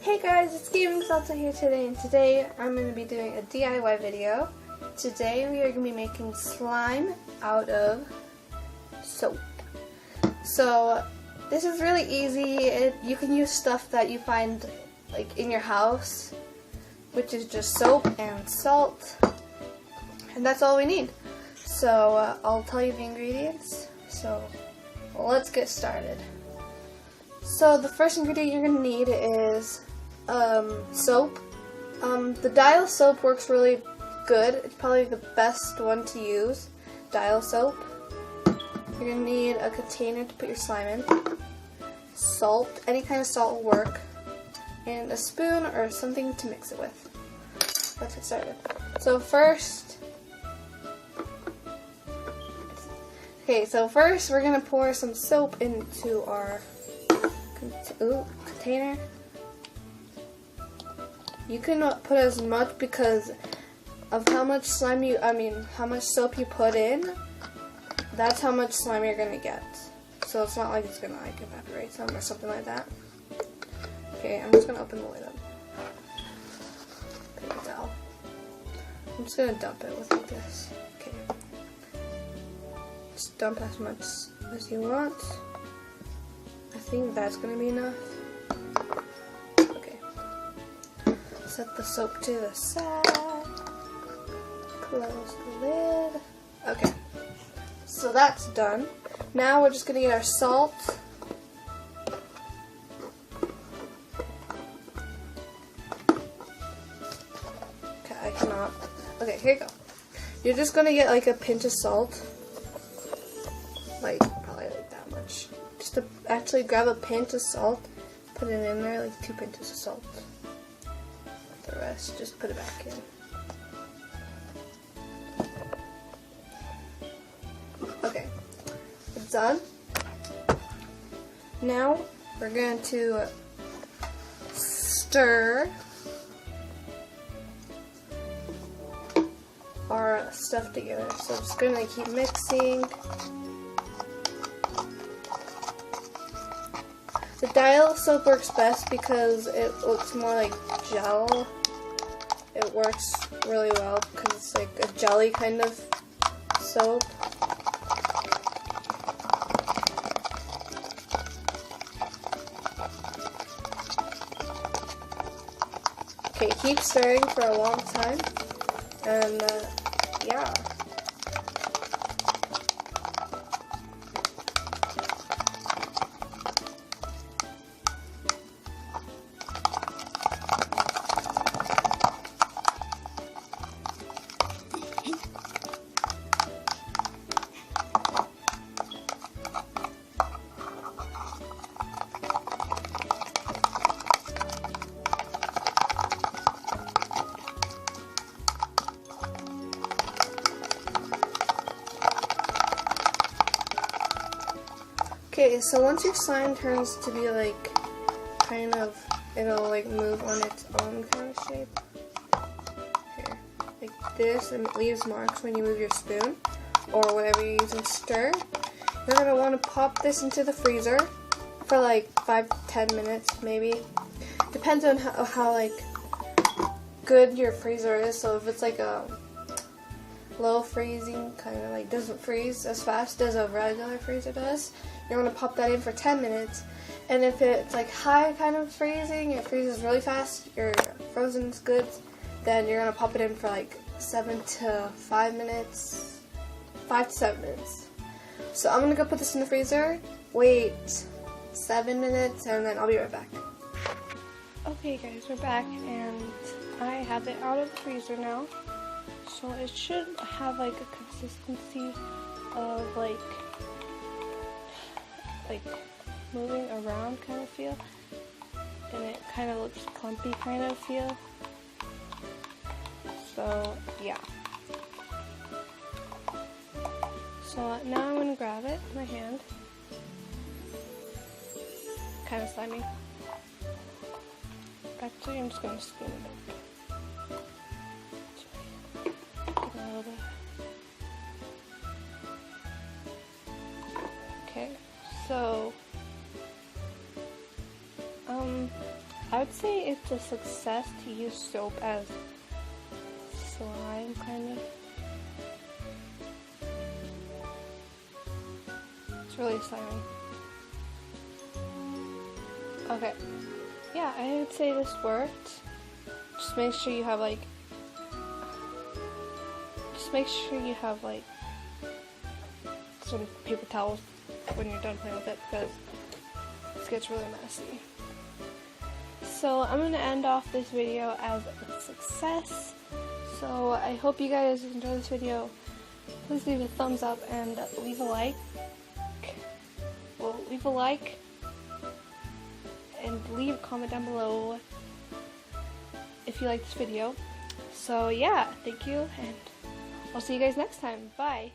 Hey guys, it's Gaming Salsa here today, and today I'm going to be doing a DIY video. Today we are going to be making slime out of soap. So this is really easy. You can use stuff that you find like in your house, which is just soap and salt, and that's all we need. So I'll tell you the ingredients. So let's get started. So the first ingredient you're going to need is soap. The Dial soap works really good. It's probably the best one to use. Dial soap. You're going to need a container to put your slime in. Salt. Any kind of salt will work. And a spoon or something to mix it with. Let's get started. So first we're going to pour some soap into our container. You can put as much because of how much how much soap you put in. That's how much slime you're gonna get. So it's not like it's gonna like evaporate some or something like that. Okay, I'm just gonna open the lid up. Paper towel. I'm just gonna dump it with like this. Okay. Just dump as much as you want. I think that's gonna be enough. Set the soap to the side, close the lid. Okay, so that's done. Now we're just going to get our salt. Okay, I cannot. Okay, here you go. You're just going to get like a pinch of salt. Like, probably like that much. Just to actually grab a pinch of salt, put it in there, like 2 pinches of salt. The rest, just put it back in. Okay, it's done. Now we're going to stir our stuff together. So I'm just going to keep mixing. The Dial soap works best because it looks more like gel. It works really well because it's like a jelly kind of soap. Okay, keep stirring for a long time, and yeah. Okay, so once your slime turns to be like, it'll like move on its own kind of shape. Here, like this, and it leaves marks when you move your spoon, or whatever you're using to stir. You're going to want to pop this into the freezer for like 5 to 10 minutes maybe. Depends on how like good your freezer is, so if it's like a low freezing, kind of like doesn't freeze as fast as a regular freezer does, you're going to pop that in for 10 minutes. And if it's like high kind of freezing, it freezes really fast, your frozen goods, then you're going to pop it in for like 7 to 5 minutes, 5 to 7 minutes. So I'm going to go put this in the freezer, wait 7 minutes, and then I'll be right back. Okay guys, we're back, and I have it out of the freezer now. So it should have like a consistency of like moving around kind of feel, and it kind of looks clumpy kind of feel. So yeah. So now I'm gonna grab it in my hand. Kind of slimy. Actually, I'm just gonna spoon it up. Get a little bit. Okay, so I would say it's a success to use soap as slime, kind of. It's really slimy. Okay. Yeah, I would say this worked. Just make sure you have like some paper towels when you're done playing with it, because this gets really messy. So I'm going to end off this video as a success. So I hope you guys enjoyed this video. Please leave a thumbs up and leave a like. Well, leave a like and leave a comment down below if you like this video. So yeah, thank you, and I'll see you guys next time. Bye.